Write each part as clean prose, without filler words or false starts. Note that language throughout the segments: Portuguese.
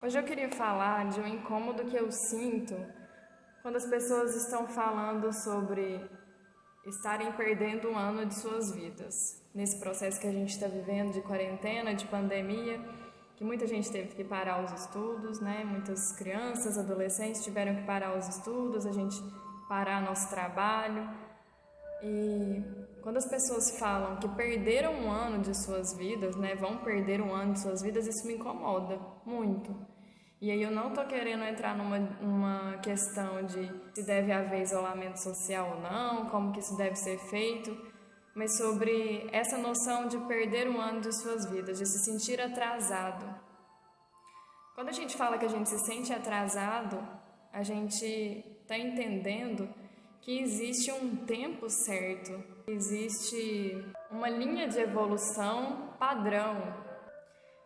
Hoje eu queria falar de um incômodo que eu sinto quando as pessoas estão falando sobre estarem perdendo um ano de suas vidas. Nesse processo que a gente está vivendo de quarentena, de pandemia, que muita gente teve que parar os estudos, né? Muitas crianças, adolescentes tiveram que parar os estudos, a gente parar nosso trabalho. E quando as pessoas falam que perderam um ano de suas vidas, né, vão perder um ano de suas vidas, isso me incomoda muito. E aí eu não tô querendo entrar numa questão de se deve haver isolamento social ou não, como que isso deve ser feito, mas sobre essa noção de perder um ano de suas vidas, de se sentir atrasado. Quando a gente fala que a gente se sente atrasado, a gente está entendendo que existe um tempo certo, existe uma linha de evolução padrão.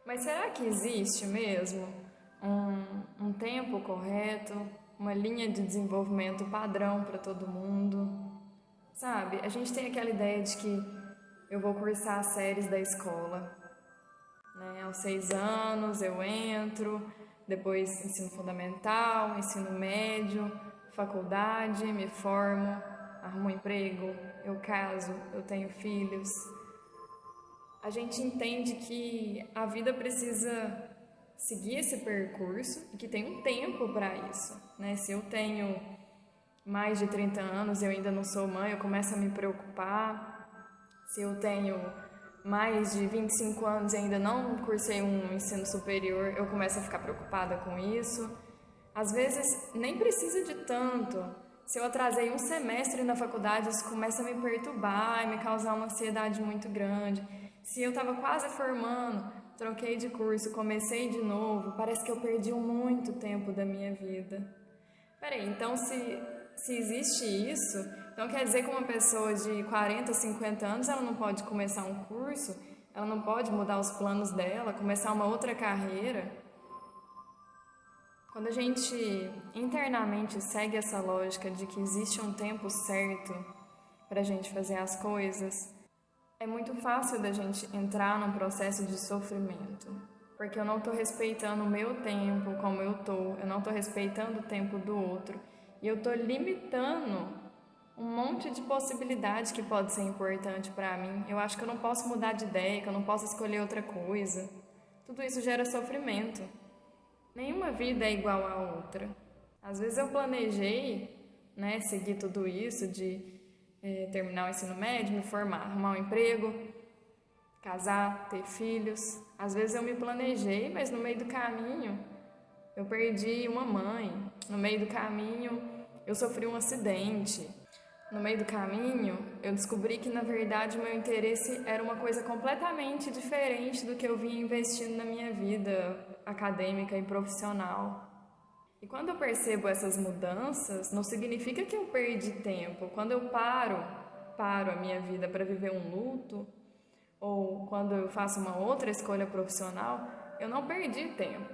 Mas será que existe mesmo um tempo correto, uma linha de desenvolvimento padrão para todo mundo? Sabe, a gente tem aquela ideia de que eu vou cursar as séries da escola, né? Aos 6 anos eu entro, depois ensino fundamental, ensino médio, faculdade, me formo, arrumo um emprego, eu caso, eu tenho filhos. A gente entende que a vida precisa seguir esse percurso e que tem um tempo para isso, né? Se eu tenho mais de 30 anos e eu ainda não sou mãe, eu começo a me preocupar. Se eu tenho mais de 25 anos e ainda não cursei um ensino superior, eu começo a ficar preocupada com isso. Às vezes, nem precisa de tanto. Se eu atrasei um semestre na faculdade, isso começa a me perturbar e me causar uma ansiedade muito grande. Se eu estava quase formando, troquei de curso, comecei de novo, parece que eu perdi muito tempo da minha vida. Peraí, então se existe isso, então quer dizer que uma pessoa de 40, 50 anos, ela não pode começar um curso, ela não pode mudar os planos dela, começar uma outra carreira? Quando a gente internamente segue essa lógica de que existe um tempo certo para a gente fazer as coisas, é muito fácil da gente entrar num processo de sofrimento, porque eu não estou respeitando o meu tempo como eu não estou respeitando o tempo do outro, e eu estou limitando um monte de possibilidades que pode ser importante para mim. Eu acho que eu não posso mudar de ideia, que eu não posso escolher outra coisa. Tudo isso gera sofrimento. Nenhuma vida é igual à outra. Às vezes eu planejei, né, seguir tudo isso de terminar o ensino médio, me formar, arrumar um emprego, casar, ter filhos. Às vezes eu me planejei, mas no meio do caminho eu perdi uma mãe. No meio do caminho eu sofri um acidente. No meio do caminho eu descobri que na verdade o meu interesse era uma coisa completamente diferente do que eu vinha investindo na minha vida acadêmica e profissional. E quando eu percebo essas mudanças, não significa que eu perdi tempo. Quando eu paro a minha vida para viver um luto, ou quando eu faço uma outra escolha profissional, eu não perdi tempo.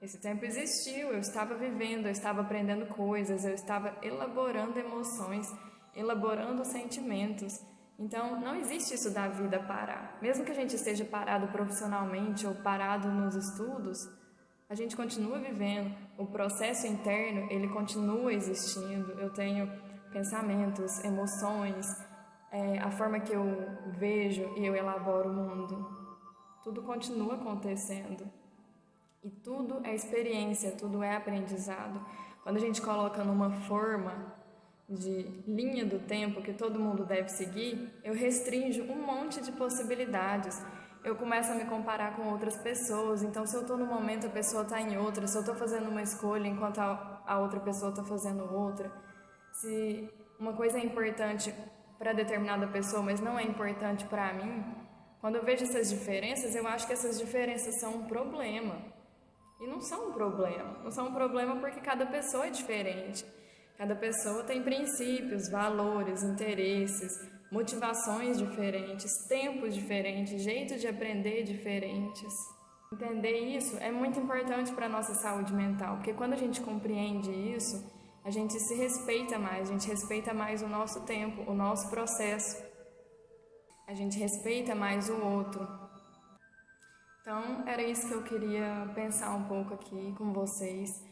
Esse tempo existiu, eu estava vivendo, eu estava aprendendo coisas, eu estava elaborando emoções, elaborando sentimentos. Então, não existe isso da vida parar. Mesmo que a gente esteja parado profissionalmente ou parado nos estudos, a gente continua vivendo. O processo interno, ele continua existindo. Eu tenho pensamentos, emoções, a forma que eu vejo e eu elaboro o mundo. Tudo continua acontecendo. E tudo é experiência, tudo é aprendizado. Quando a gente coloca numa forma de linha do tempo que todo mundo deve seguir, eu restringo um monte de possibilidades. Eu começo a me comparar com outras pessoas. Então, se eu estou num momento, a pessoa está em outra. Se eu estou fazendo uma escolha enquanto a outra pessoa está fazendo outra. Se uma coisa é importante para determinada pessoa, mas não é importante para mim, quando eu vejo essas diferenças, eu acho que essas diferenças são um problema. E não são um problema. Não são um problema porque cada pessoa é diferente. Cada pessoa tem princípios, valores, interesses, motivações diferentes, tempos diferentes, jeitos de aprender diferentes. Entender isso é muito importante para a nossa saúde mental, porque quando a gente compreende isso, a gente se respeita mais, a gente respeita mais o nosso tempo, o nosso processo. A gente respeita mais o outro. Então, era isso que eu queria pensar um pouco aqui com vocês.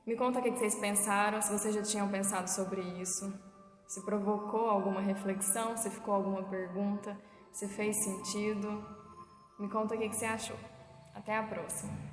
Me conta o que vocês pensaram, se vocês já tinham pensado sobre isso, se provocou alguma reflexão, se ficou alguma pergunta, se fez sentido. Me conta o que você achou. Até a próxima!